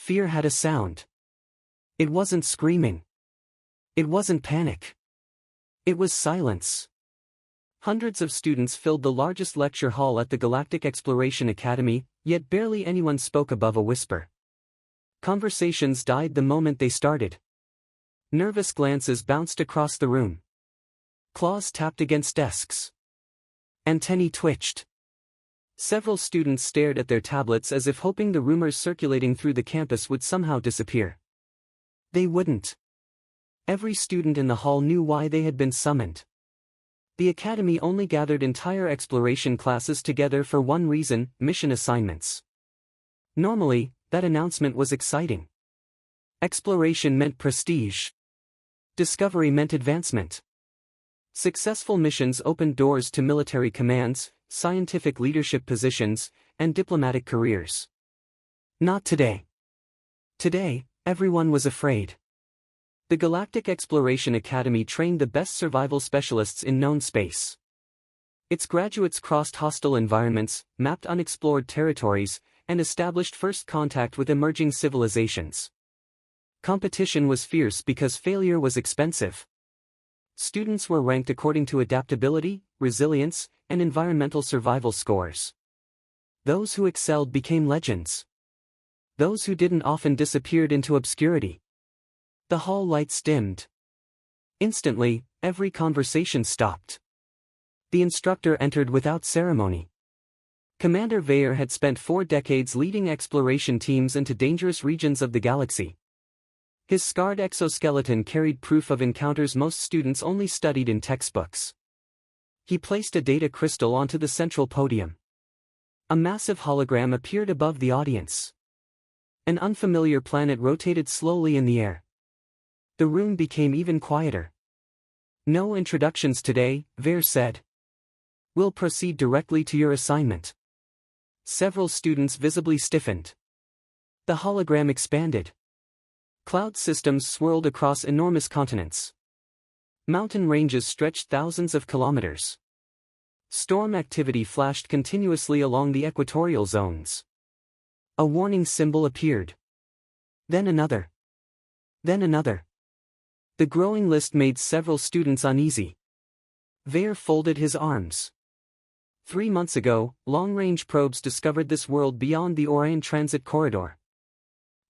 Fear had a sound. It wasn't screaming. It wasn't panic. It was silence. Hundreds of students filled the largest lecture hall at the Galactic Exploration Academy, yet barely anyone spoke above a whisper. Conversations died the moment they started. Nervous glances bounced across the room. Claws tapped against desks. Antennae twitched. Several students stared at their tablets as if hoping the rumors circulating through the campus would somehow disappear. They wouldn't. Every student in the hall knew why they had been summoned. The academy only gathered entire exploration classes together for one reason: mission assignments. Normally, that announcement was exciting. Exploration meant prestige. Discovery meant advancement. Successful missions opened doors to military commands, scientific leadership positions, and diplomatic careers. Not today. Today, everyone was afraid. The Galactic Exploration Academy trained the best survival specialists in known space. Its graduates crossed hostile environments, mapped unexplored territories, and established first contact with emerging civilizations. Competition was fierce because failure was expensive. Students were ranked according to adaptability, resilience, and environmental survival scores. Those who excelled became legends. Those who didn't often disappeared into obscurity. The hall lights dimmed. Instantly, every conversation stopped. The instructor entered without ceremony. Commander Vayer had spent 4 decades leading exploration teams into dangerous regions of the galaxy. His scarred exoskeleton carried proof of encounters most students only studied in textbooks. He placed a data crystal onto the central podium. A massive hologram appeared above the audience. An unfamiliar planet rotated slowly in the air. The room became even quieter. "No introductions today," Vayer said. "We'll proceed directly to your assignment." Several students visibly stiffened. The hologram expanded. Cloud systems swirled across enormous continents. Mountain ranges stretched thousands of kilometers. Storm activity flashed continuously along the equatorial zones. A warning symbol appeared. Then another. Then another. The growing list made several students uneasy. Vayer folded his arms. 3 months ago, long-range probes discovered this world beyond the Orion Transit Corridor.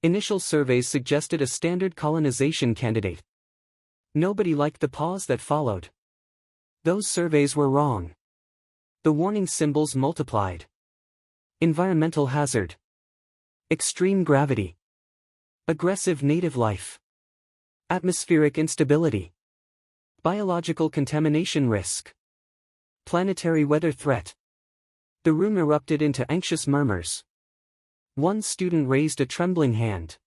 Initial surveys suggested a standard colonization candidate. Nobody liked the pause that followed. Those surveys were wrong. The warning symbols multiplied. Environmental hazard. Extreme gravity. Aggressive native life. Atmospheric instability. Biological contamination risk. Planetary weather threat. The room erupted into anxious murmurs. One student raised a trembling hand.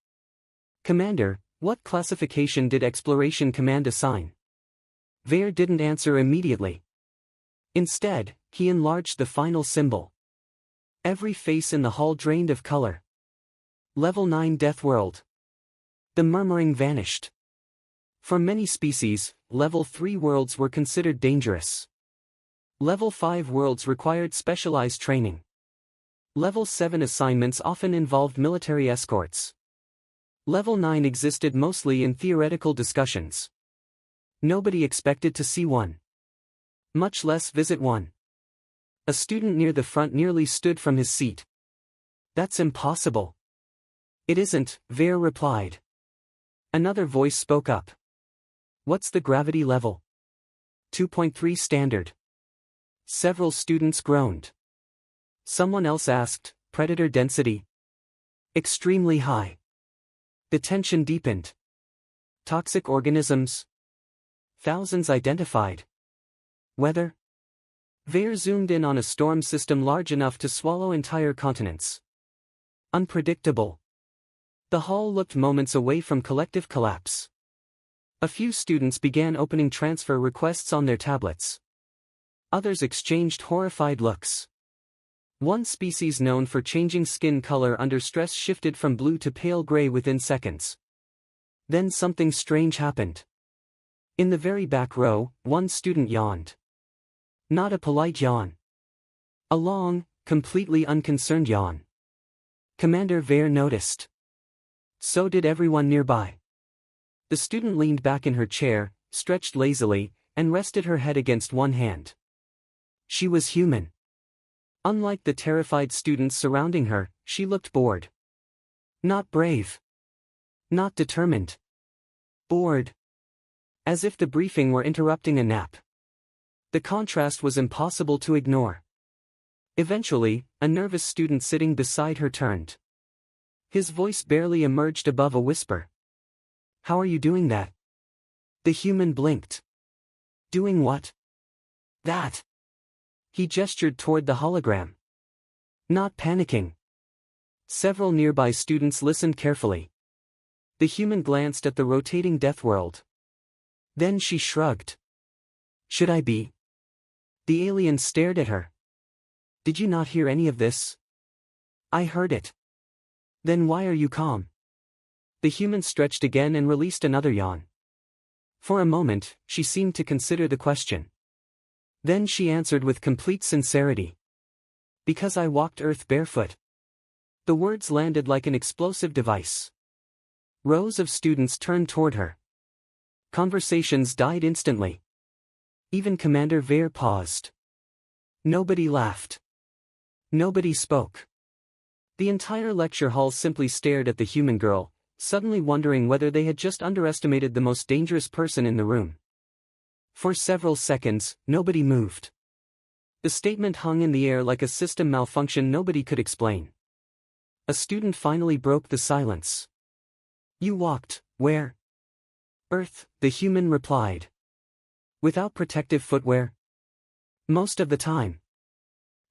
"Commander, what classification did Exploration Command assign?" Vayer didn't answer immediately. Instead, he enlarged the final symbol. Every face in the hall drained of color. Level 9 Deathworld. The murmuring vanished. For many species, Level 3 worlds were considered dangerous. Level 5 worlds required specialized training. Level 7 assignments often involved military escorts. Level 9 existed mostly in theoretical discussions. Nobody expected to see one. Much less visit one. A student near the front nearly stood from his seat. "That's impossible." "It isn't," Vayer replied. Another voice spoke up. "What's the gravity level?" 2.3 standard. Several students groaned. Someone else asked, "Predator density?" "Extremely high." The tension deepened. "Toxic organisms?" "Thousands identified." "Weather?" Vayer zoomed in on a storm system large enough to swallow entire continents. "Unpredictable." The hall looked moments away from collective collapse. A few students began opening transfer requests on their tablets. Others exchanged horrified looks. One species known for changing skin color under stress shifted from blue to pale gray within seconds. Then something strange happened. In the very back row, one student yawned. Not a polite yawn. A long, completely unconcerned yawn. Commander Vayer noticed. So did everyone nearby. The student leaned back in her chair, stretched lazily, and rested her head against one hand. She was human. Unlike the terrified students surrounding her, she looked bored. Not brave. Not determined. Bored. As if the briefing were interrupting a nap. The contrast was impossible to ignore. Eventually, a nervous student sitting beside her turned. His voice barely emerged above a whisper. "How are you doing that?" The human blinked. "Doing what?" "That." He gestured toward the hologram. "Not panicking." Several nearby students listened carefully. The human glanced at the rotating Deathworld. Then she shrugged. "Should I be?" The alien stared at her. "Did you not hear any of this?" "I heard it." "Then why are you calm?" The human stretched again and released another yawn. For a moment, she seemed to consider the question. Then she answered with complete sincerity. "Because I walked Earth barefoot." The words landed like an explosive device. Rows of students turned toward her. Conversations died instantly. Even Commander Vare paused. Nobody laughed. Nobody spoke. The entire lecture hall simply stared at the human girl, suddenly wondering whether they had just underestimated the most dangerous person in the room. For several seconds, nobody moved. The statement hung in the air like a system malfunction nobody could explain. A student finally broke the silence. "You walked, where?" "Earth," the human replied. "Without protective footwear?" "Most of the time."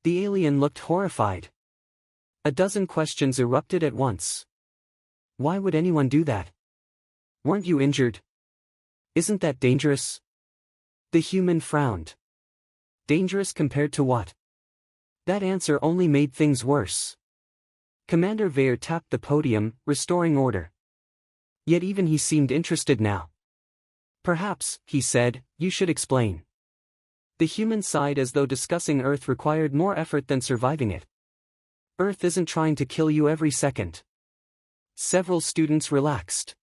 The alien looked horrified. A dozen questions erupted at once. "Why would anyone do that? Weren't you injured? Isn't that dangerous?" The human frowned. Dangerous compared to what? That answer only made things worse. Commander Vare tapped the podium, restoring order. Yet even he seemed interested now. "Perhaps," he said, "you should explain." The human sighed as though discussing Earth required more effort than surviving it. "Earth isn't trying to kill you every second." Several students relaxed.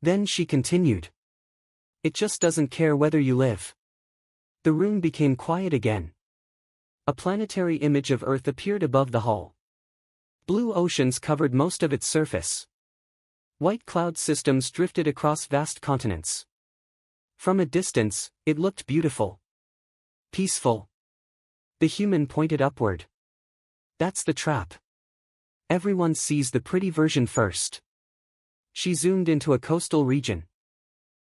Then she continued. "It just doesn't care whether you live." The room became quiet again. A planetary image of Earth appeared above the hall. Blue oceans covered most of its surface. White cloud systems drifted across vast continents. From a distance, it looked beautiful. Peaceful. The human pointed upward. "That's the trap. Everyone sees the pretty version first." She zoomed into a coastal region.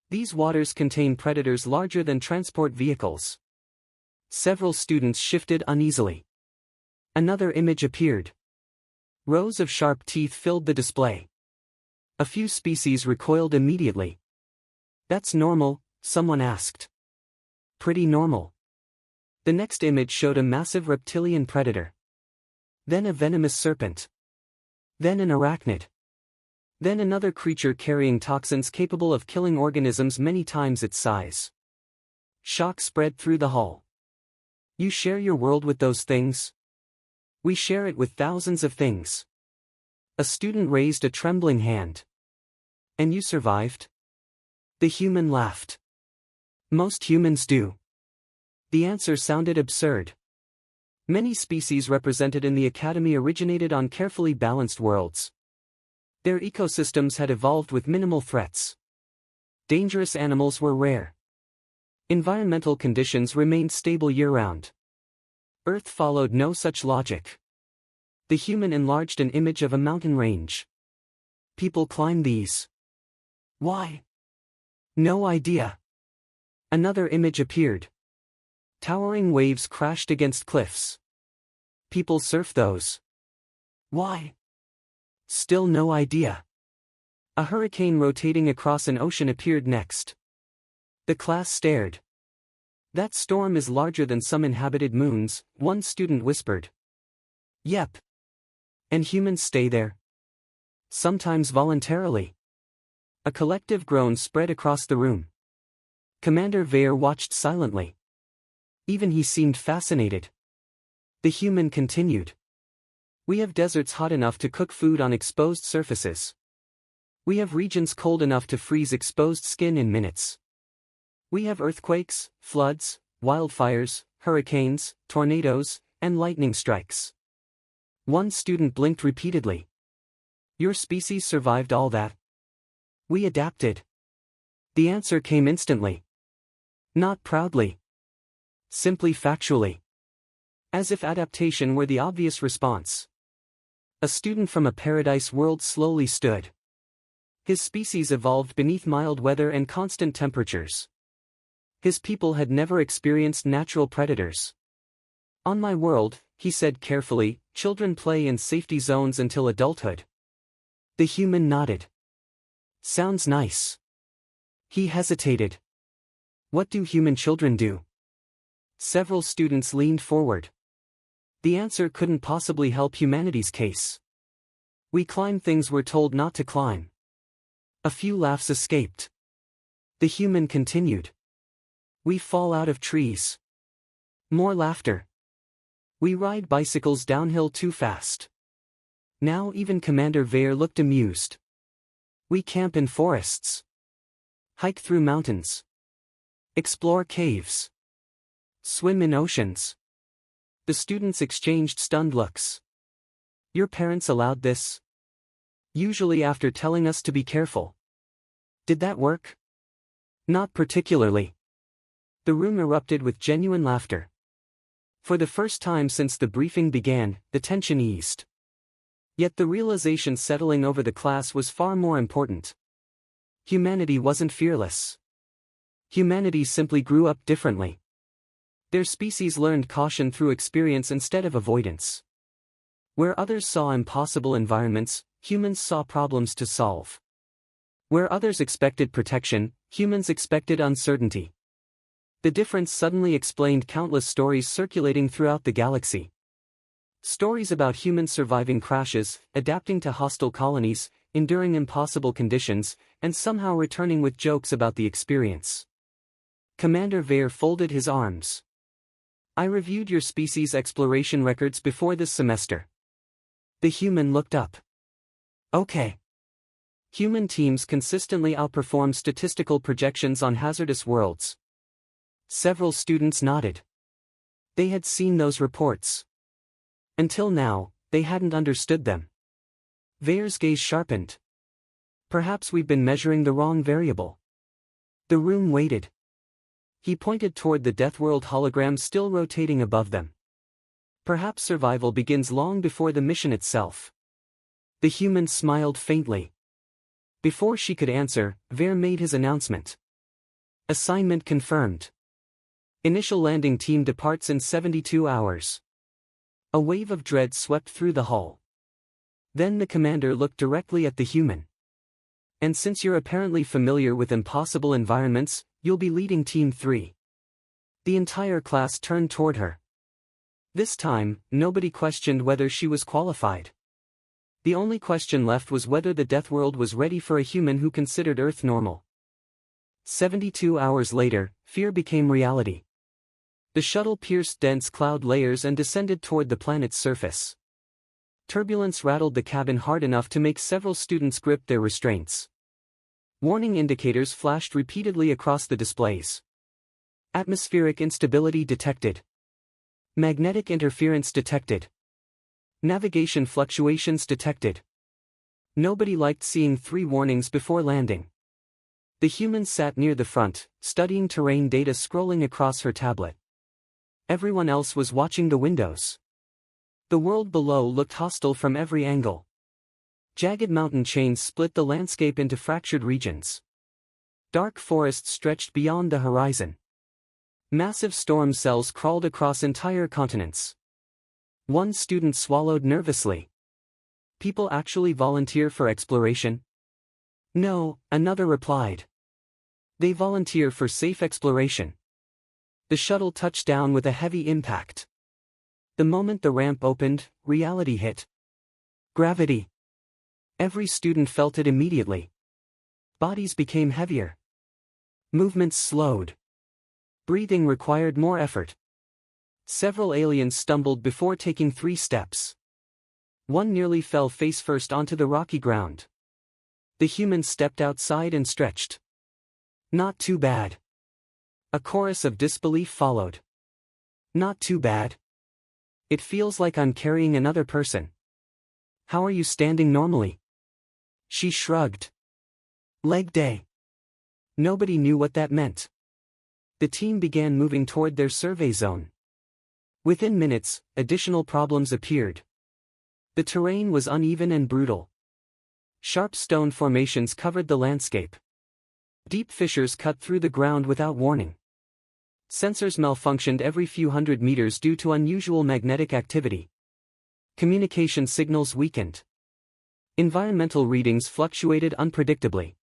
These waters contain predators larger than transport vehicles. Several students shifted uneasily. Another image appeared. Rows of sharp teeth filled the display. A few species recoiled immediately. "That's normal," someone asked. "Pretty normal." The next image showed a massive reptilian predator. Then a venomous serpent. Then an arachnid. Then another creature carrying toxins capable of killing organisms many times its size. Shock spread through the hall. "You share your world with those things?" "We share it with thousands of things." A student raised a trembling hand. "And you survived?" The human laughed. "Most humans do." The answer sounded absurd. Many species represented in the Academy originated on carefully balanced worlds. Their ecosystems had evolved with minimal threats. Dangerous animals were rare. Environmental conditions remained stable year-round. Earth followed no such logic. The human enlarged an image of a mountain range. "People climb these." "Why?" "No idea." Another image appeared. Towering waves crashed against cliffs. "People surf those." "Why?" Still no idea. A hurricane rotating across an ocean appeared next. The class stared. "That storm is larger than some inhabited moons," one student whispered. "Yep. And humans stay there. Sometimes voluntarily." A collective groan spread across the room. Commander Vare watched silently. Even he seemed fascinated. The human continued. "We have deserts hot enough to cook food on exposed surfaces. We have regions cold enough to freeze exposed skin in minutes. We have earthquakes, floods, wildfires, hurricanes, tornadoes, and lightning strikes. One student blinked repeatedly. Your species survived all that. We adapted. The answer came instantly. Not proudly. Simply factually. As if adaptation were the obvious response. A student from a paradise world slowly stood. His species evolved beneath mild weather and constant temperatures. His people had never experienced natural predators. On my world, he said carefully, children play in safety zones until adulthood. The human nodded. Sounds nice. He hesitated. What do human children do? Several students leaned forward. The answer couldn't possibly help humanity's case. We climb things we're told not to climb. A few laughs escaped. The human continued. We fall out of trees. More laughter. We ride bicycles downhill too fast. Now even Commander Vare looked amused. We camp in forests. Hike through mountains. Explore caves. Swim in oceans. The students exchanged stunned looks. Your parents allowed this? Usually after telling us to be careful. Did that work? Not particularly. The room erupted with genuine laughter. For the first time since the briefing began, the tension eased. Yet the realization settling over the class was far more important. Humanity wasn't fearless. Humanity simply grew up differently. Their species learned caution through experience instead of avoidance. Where others saw impossible environments, humans saw problems to solve. Where others expected protection, humans expected uncertainty. The difference suddenly explained countless stories circulating throughout the galaxy. Stories about humans surviving crashes, adapting to hostile colonies, enduring impossible conditions, and somehow returning with jokes about the experience. Commander Vare folded his arms. I reviewed your species' exploration records before this semester. The human looked up. Okay. Human teams consistently outperform statistical projections on hazardous worlds. Several students nodded. They had seen those reports. Until now, they hadn't understood them. Vare's gaze sharpened. Perhaps we've been measuring the wrong variable. The room waited. He pointed toward the Deathworld hologram still rotating above them. Perhaps survival begins long before the mission itself. The human smiled faintly. Before she could answer, Vare made his announcement. Assignment confirmed. Initial landing team departs in 72 hours. A wave of dread swept through the hull. Then the commander looked directly at the human. And since you're apparently familiar with impossible environments, you'll be leading Team 3. The entire class turned toward her. This time, nobody questioned whether she was qualified. The only question left was whether the Deathworld was ready for a human who considered Earth normal. 72 hours later, fear became reality. The shuttle pierced dense cloud layers and descended toward the planet's surface. Turbulence rattled the cabin hard enough to make several students grip their restraints. Warning indicators flashed repeatedly across the displays. Atmospheric instability detected. Magnetic interference detected. Navigation fluctuations detected. Nobody liked seeing 3 warnings before landing. The human sat near the front, studying terrain data scrolling across her tablet. Everyone else was watching the windows. The world below looked hostile from every angle. Jagged mountain chains split the landscape into fractured regions. Dark forests stretched beyond the horizon. Massive storm cells crawled across entire continents. One student swallowed nervously. People actually volunteer for exploration? No, another replied. They volunteer for safe exploration. The shuttle touched down with a heavy impact. The moment the ramp opened, reality hit. Gravity. Every student felt it immediately. Bodies became heavier. Movements slowed. Breathing required more effort. Several aliens stumbled before taking 3 steps. One nearly fell face first onto the rocky ground. The human stepped outside and stretched. Not too bad. A chorus of disbelief followed. Not too bad. It feels like I'm carrying another person. How are you standing normally? She shrugged. Leg day. Nobody knew what that meant. The team began moving toward their survey zone. Within minutes, additional problems appeared. The terrain was uneven and brutal. Sharp stone formations covered the landscape. Deep fissures cut through the ground without warning. Sensors malfunctioned every few hundred meters due to unusual magnetic activity. Communication signals weakened. Environmental readings fluctuated unpredictably.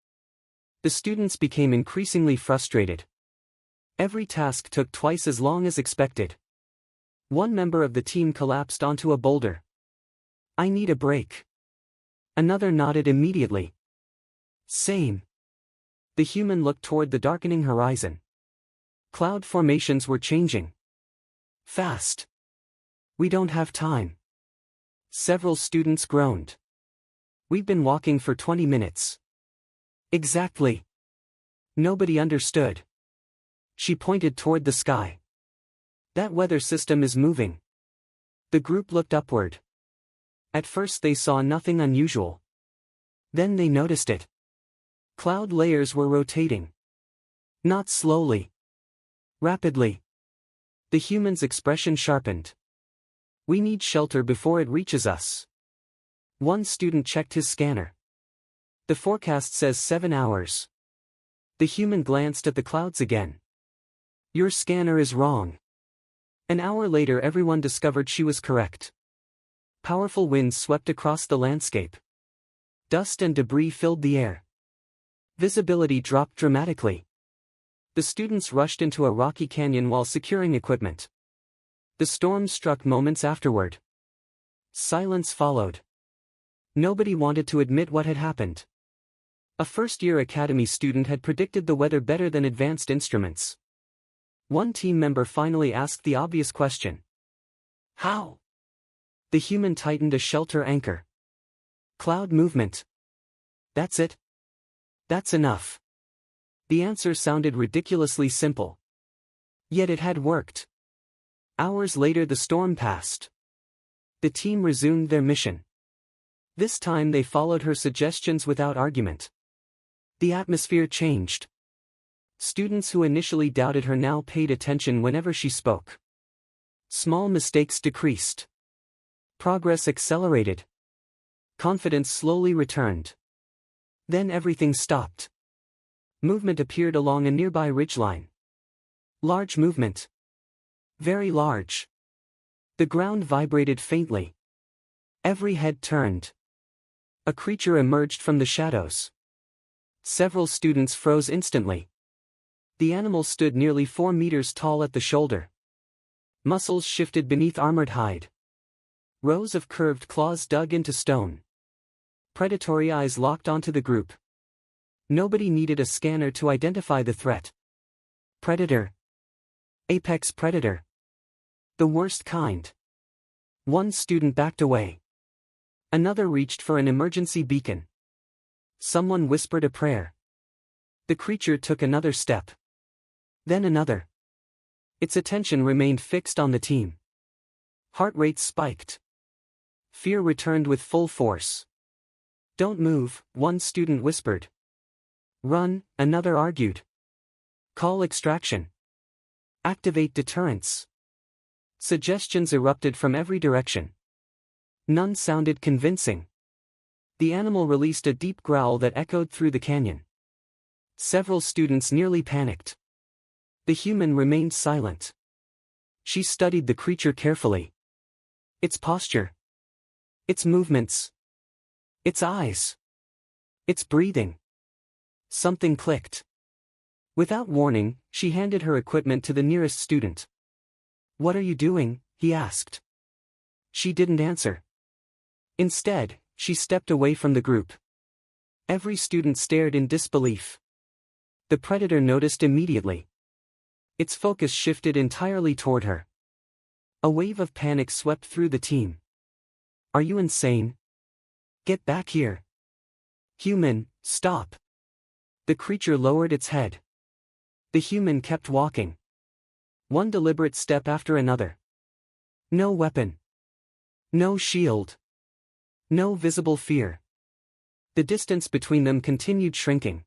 The students became increasingly frustrated. Every task took twice as long as expected. One member of the team collapsed onto a boulder. I need a break. Another nodded immediately. Same. The human looked toward the darkening horizon. Cloud formations were changing. Fast. We don't have time. Several students groaned. We've been walking for 20 minutes. Exactly. Nobody understood. She pointed toward the sky. That weather system is moving. The group looked upward. At first they saw nothing unusual. Then they noticed it. Cloud layers were rotating. Not slowly. Rapidly. The human's expression sharpened. We need shelter before it reaches us. One student checked his scanner. The forecast says 7 hours. The human glanced at the clouds again. Your scanner is wrong. An hour later everyone discovered she was correct. Powerful winds swept across the landscape. Dust and debris filled the air. Visibility dropped dramatically. The students rushed into a rocky canyon while securing equipment. The storm struck moments afterward. Silence followed. Nobody wanted to admit what had happened. A first-year academy student had predicted the weather better than advanced instruments. One team member finally asked the obvious question. How? The human tightened a shelter anchor. Cloud movement. That's it? That's enough. The answer sounded ridiculously simple. Yet it had worked. Hours later the storm passed. The team resumed their mission. This time they followed her suggestions without argument. The atmosphere changed. Students who initially doubted her now paid attention whenever she spoke. Small mistakes decreased. Progress accelerated. Confidence slowly returned. Then everything stopped. Movement appeared along a nearby ridgeline. Large movement. Very large. The ground vibrated faintly. Every head turned. A creature emerged from the shadows. Several students froze instantly. The animal stood nearly 4 meters tall at the shoulder. Muscles shifted beneath armored hide. Rows of curved claws dug into stone. Predatory eyes locked onto the group. Nobody needed a scanner to identify the threat. Predator. Apex predator. The worst kind. One student backed away. Another reached for an emergency beacon. Someone whispered a prayer. The creature took another step. Then another. Its attention remained fixed on the team. Heart rate spiked. Fear returned with full force. Don't move, one student whispered. Run, another argued. Call extraction. Activate deterrence. Suggestions erupted from every direction. None sounded convincing. The animal released a deep growl that echoed through the canyon. Several students nearly panicked. The human remained silent. She studied the creature carefully. Its posture. Its movements. Its eyes. Its breathing. Something clicked. Without warning, she handed her equipment to the nearest student. What are you doing? He asked. She didn't answer. Instead, she stepped away from the group. Every student stared in disbelief. The predator noticed immediately. Its focus shifted entirely toward her. A wave of panic swept through the team. Are you insane? Get back here. Human, stop. The creature lowered its head. The human kept walking. One deliberate step after another. No weapon. No shield. No visible fear. The distance between them continued shrinking.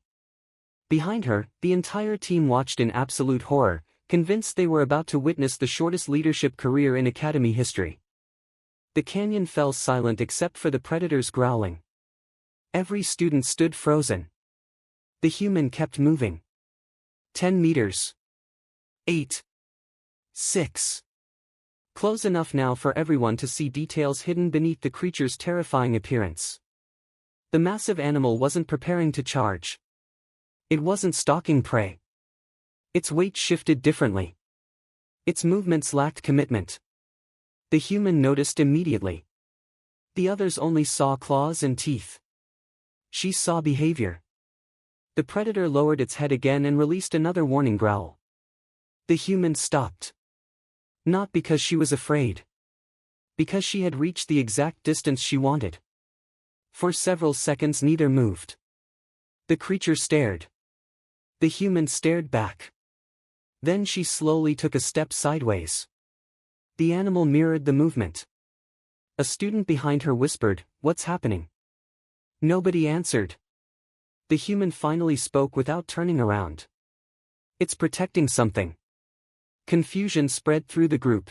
Behind her, the entire team watched in absolute horror, convinced they were about to witness the shortest leadership career in Academy history. The canyon fell silent except for the predator's growling. Every student stood frozen. The human kept moving. 10 meters. 8. 6. Close enough now for everyone to see details hidden beneath the creature's terrifying appearance. The massive animal wasn't preparing to charge. It wasn't stalking prey. Its weight shifted differently. Its movements lacked commitment. The human noticed immediately. The others only saw claws and teeth. She saw behavior. The predator lowered its head again and released another warning growl. The human stopped. Not because she was afraid. Because she had reached the exact distance she wanted. For several seconds neither moved. The creature stared. The human stared back. Then she slowly took a step sideways. The animal mirrored the movement. A student behind her whispered, "What's happening?" Nobody answered. The human finally spoke without turning around. "It's protecting something." Confusion spread through the group.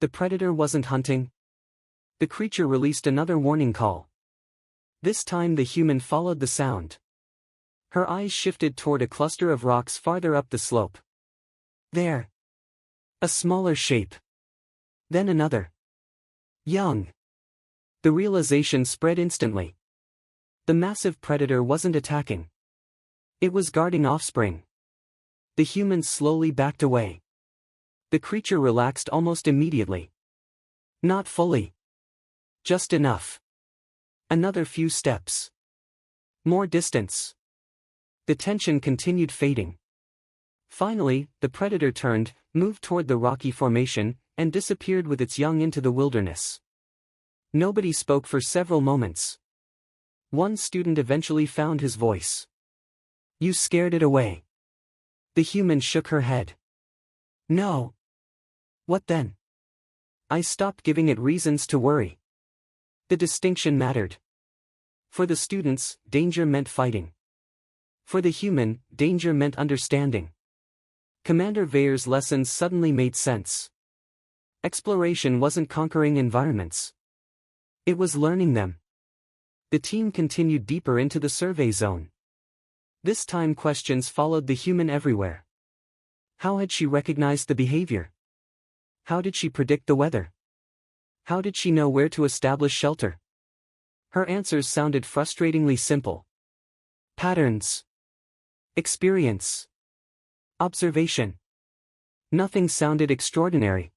The predator wasn't hunting. The creature released another warning call. This time the human followed the sound. Her eyes shifted toward a cluster of rocks farther up the slope. There. A smaller shape. Then another. Young. The realization spread instantly. The massive predator wasn't attacking. It was guarding offspring. The human slowly backed away. The creature relaxed almost immediately. Not fully. Just enough. Another few steps. More distance. The tension continued fading. Finally, the predator turned, moved toward the rocky formation, and disappeared with its young into the wilderness. Nobody spoke for several moments. One student eventually found his voice. "You scared it away." The human shook her head. "No." "What then?" "I stopped giving it reasons to worry." The distinction mattered. For the students, danger meant fighting. For the human, danger meant understanding. Commander Veyer's lessons suddenly made sense. Exploration wasn't conquering environments. It was learning them. The team continued deeper into the survey zone. This time questions followed the human everywhere. How had she recognized the behavior? How did she predict the weather? How did she know where to establish shelter? Her answers sounded frustratingly simple. Patterns. Experience. Observation. Nothing sounded extraordinary.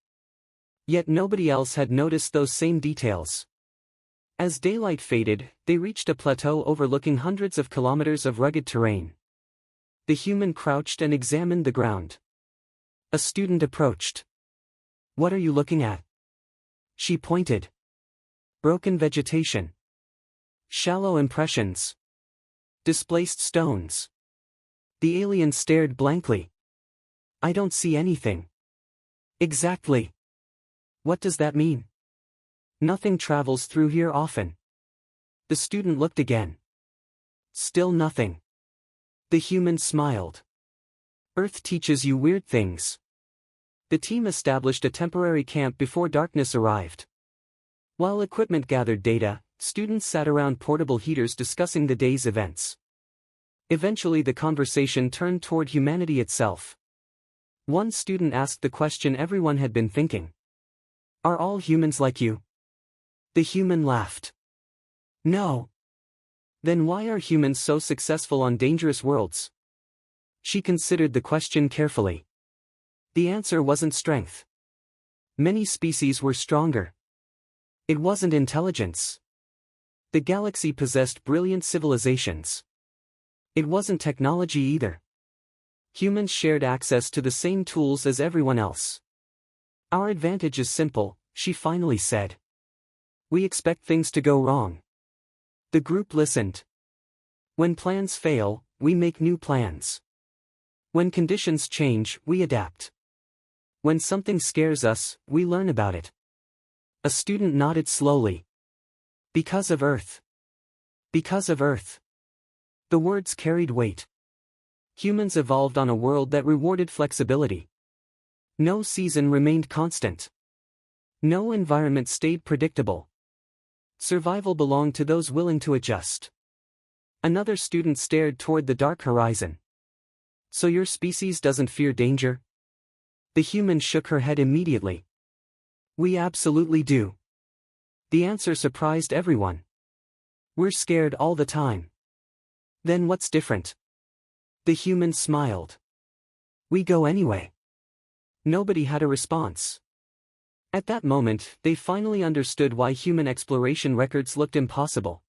Yet nobody else had noticed those same details. As daylight faded, they reached a plateau overlooking hundreds of kilometers of rugged terrain. The human crouched and examined the ground. A student approached. "What are you looking at?" She pointed. Broken vegetation. Shallow impressions. Displaced stones. The alien stared blankly. "I don't see anything." "Exactly. What does that mean?" "Nothing travels through here often." The student looked again. Still nothing. The human smiled. "Earth teaches you weird things." The team established a temporary camp before darkness arrived. While equipment gathered data, students sat around portable heaters discussing the day's events. Eventually the conversation turned toward humanity itself. One student asked the question everyone had been thinking. "Are all humans like you?" The human laughed. "No." "Then why are humans so successful on dangerous worlds?" She considered the question carefully. The answer wasn't strength. Many species were stronger. It wasn't intelligence. The galaxy possessed brilliant civilizations. It wasn't technology either. Humans shared access to the same tools as everyone else. "Our advantage is simple," she finally said. "We expect things to go wrong." The group listened. When plans fail, we make new plans. When conditions change, we adapt. When something scares us, we learn about it. A student nodded slowly. Because of Earth. Because of Earth. The words carried weight. Humans evolved on a world that rewarded flexibility. No season remained constant. No environment stayed predictable. Survival belonged to those willing to adjust. Another student stared toward the dark horizon. So your species doesn't fear danger? The human shook her head immediately. We absolutely do. The answer surprised everyone. We're scared all the time. Then what's different? The human smiled. We go anyway. Nobody had a response. At that moment, they finally understood why human exploration records looked impossible.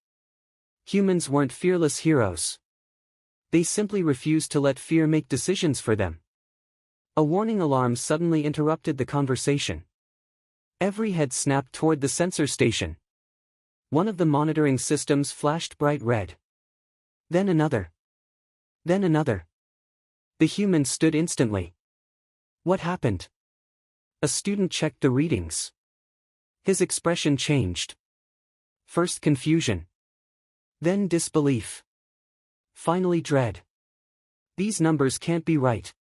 Humans weren't fearless heroes. They simply refused to let fear make decisions for them. A warning alarm suddenly interrupted the conversation. Every head snapped toward the sensor station. One of the monitoring systems flashed bright red. Then another. Then another. The human stood instantly. What happened? A student checked the readings. His expression changed. First confusion. Then disbelief. Finally dread. These numbers can't be right.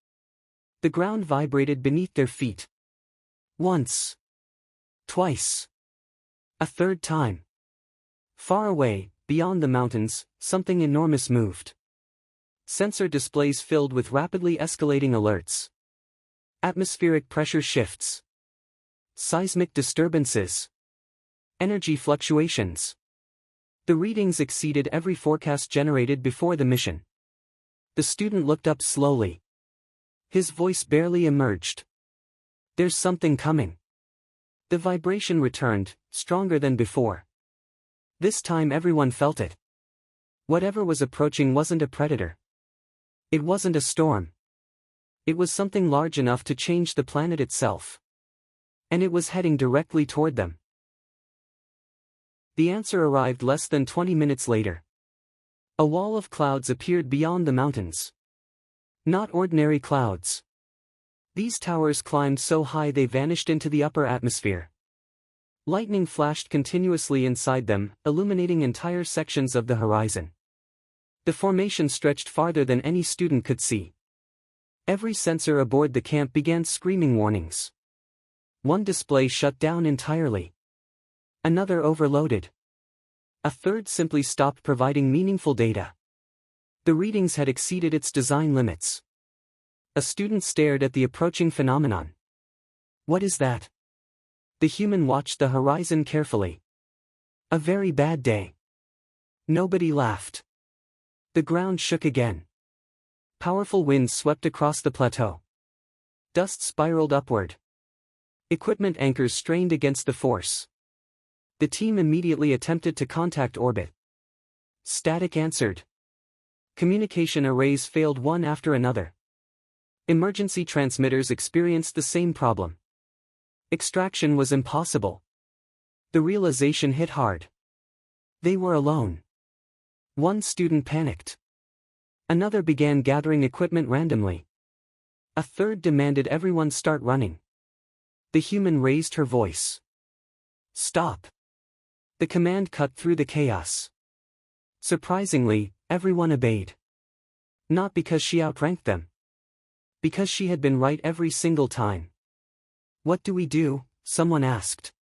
The ground vibrated beneath their feet. Once. Twice. A third time. Far away, beyond the mountains, something enormous moved. Sensor displays filled with rapidly escalating alerts. Atmospheric pressure shifts. Seismic disturbances. Energy fluctuations. The readings exceeded every forecast generated before the mission. The student looked up slowly. His voice barely emerged. There's something coming. The vibration returned, stronger than before. This time everyone felt it. Whatever was approaching wasn't a predator. It wasn't a storm. It was something large enough to change the planet itself. And it was heading directly toward them. The answer arrived less than 20 minutes later. A wall of clouds appeared beyond the mountains. Not ordinary clouds. These towers climbed so high they vanished into the upper atmosphere. Lightning flashed continuously inside them, illuminating entire sections of the horizon. The formation stretched farther than any student could see. Every sensor aboard the camp began screaming warnings. One display shut down entirely. Another overloaded. A third simply stopped providing meaningful data. The readings had exceeded its design limits. A student stared at the approaching phenomenon. What is that? The human watched the horizon carefully. A very bad day. Nobody laughed. The ground shook again. Powerful winds swept across the plateau. Dust spiraled upward. Equipment anchors strained against the force. The team immediately attempted to contact orbit. Static answered. Communication arrays failed one after another. Emergency transmitters experienced the same problem. Extraction was impossible. The realization hit hard. They were alone. One student panicked. Another began gathering equipment randomly. A third demanded everyone start running. The human raised her voice. Stop. The command cut through the chaos. Surprisingly, everyone obeyed. Not because she outranked them. Because she had been right every single time. What do we do? Someone asked.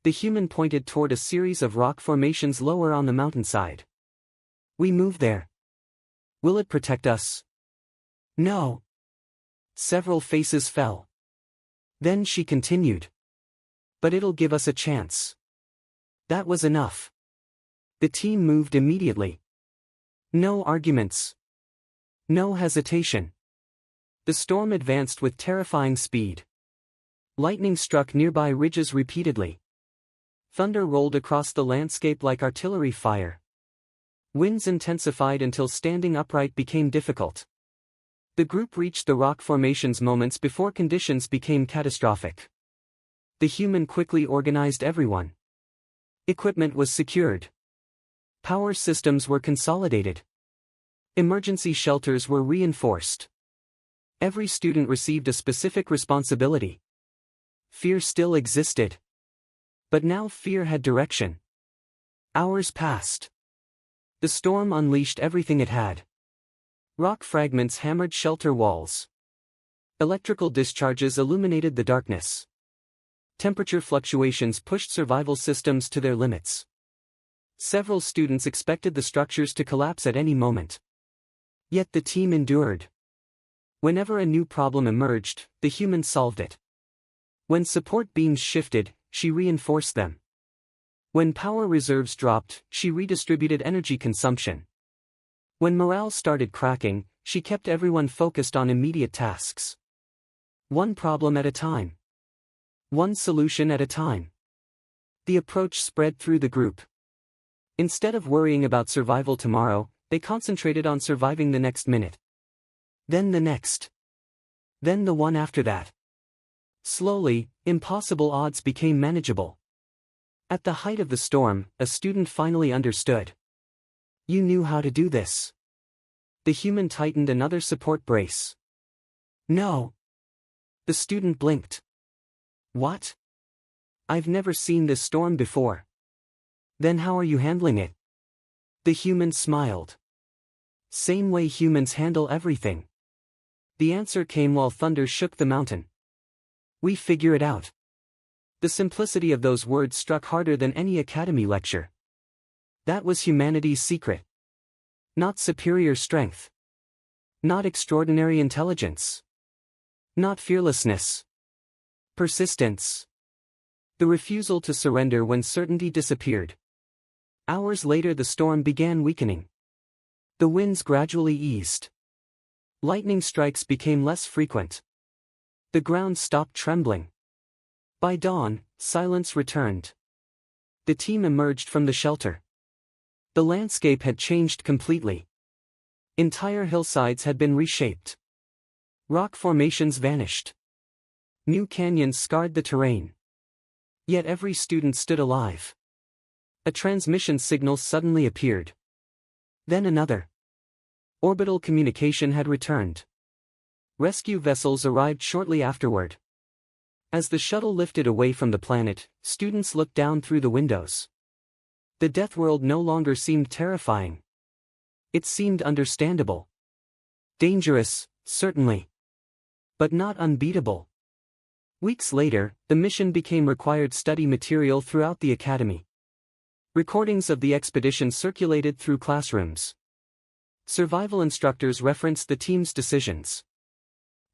The human pointed toward a series of rock formations lower on the mountainside. We move there. Will it protect us? No. Several faces fell. Then she continued. But it'll give us a chance. That was enough. The team moved immediately. No arguments. No hesitation. The storm advanced with terrifying speed. Lightning struck nearby ridges repeatedly. Thunder rolled across the landscape like artillery fire. Winds intensified until standing upright became difficult. The group reached the rock formations moments before conditions became catastrophic. The human quickly organized everyone. Equipment was secured. Power systems were consolidated. Emergency shelters were reinforced. Every student received a specific responsibility. Fear still existed. But now fear had direction. Hours passed. The storm unleashed everything it had. Rock fragments hammered shelter walls. Electrical discharges illuminated the darkness. Temperature fluctuations pushed survival systems to their limits. Several students expected the structures to collapse at any moment. Yet the team endured. Whenever a new problem emerged, the human solved it. When support beams shifted, she reinforced them. When power reserves dropped, she redistributed energy consumption. When morale started cracking, she kept everyone focused on immediate tasks. One problem at a time. One solution at a time. The approach spread through the group. Instead of worrying about survival tomorrow, they concentrated on surviving the next minute. Then the next. Then the one after that. Slowly, impossible odds became manageable. At the height of the storm, a student finally understood. You knew how to do this. The human tightened another support brace. No. The student blinked. What? I've never seen this storm before. Then how are you handling it? The human smiled. Same way humans handle everything. The answer came while thunder shook the mountain. We figure it out. The simplicity of those words struck harder than any academy lecture. That was humanity's secret. Not superior strength. Not extraordinary intelligence. Not fearlessness. Persistence. The refusal to surrender when certainty disappeared. Hours later the storm began weakening. The winds gradually eased. Lightning strikes became less frequent. The ground stopped trembling. By dawn, silence returned. The team emerged from the shelter. The landscape had changed completely. Entire hillsides had been reshaped. Rock formations vanished. New canyons scarred the terrain. Yet every student stood alive. A transmission signal suddenly appeared. Then another. Orbital communication had returned. Rescue vessels arrived shortly afterward. As the shuttle lifted away from the planet, students looked down through the windows. The Deathworld no longer seemed terrifying. It seemed understandable. Dangerous, certainly. But not unbeatable. Weeks later, the mission became required study material throughout the academy. Recordings of the expedition circulated through classrooms. Survival instructors referenced the team's decisions.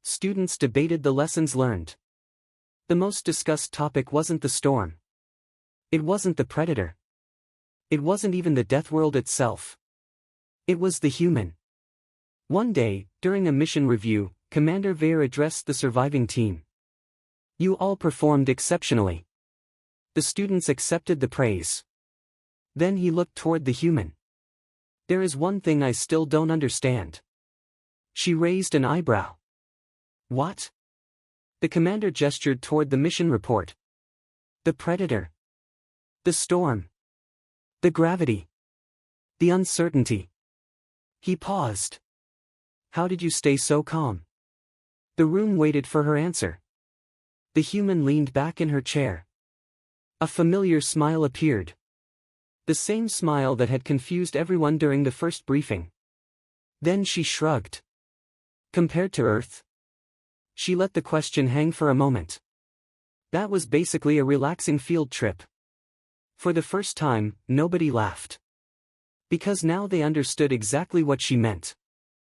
Students debated the lessons learned. The most discussed topic wasn't the storm. It wasn't the predator. It wasn't even the Deathworld itself. It was the human. One day, during a mission review, Commander Vare addressed the surviving team. You all performed exceptionally. The students accepted the praise. Then he looked toward the human. There is one thing I still don't understand. She raised an eyebrow. What? The commander gestured toward the mission report. The predator. The storm. The gravity. The uncertainty. He paused. How did you stay so calm? The room waited for her answer. The human leaned back in her chair. A familiar smile appeared. The same smile that had confused everyone during the first briefing. Then she shrugged. Compared to Earth? She let the question hang for a moment. That was basically a relaxing field trip. For the first time, nobody laughed. Because now they understood exactly what she meant.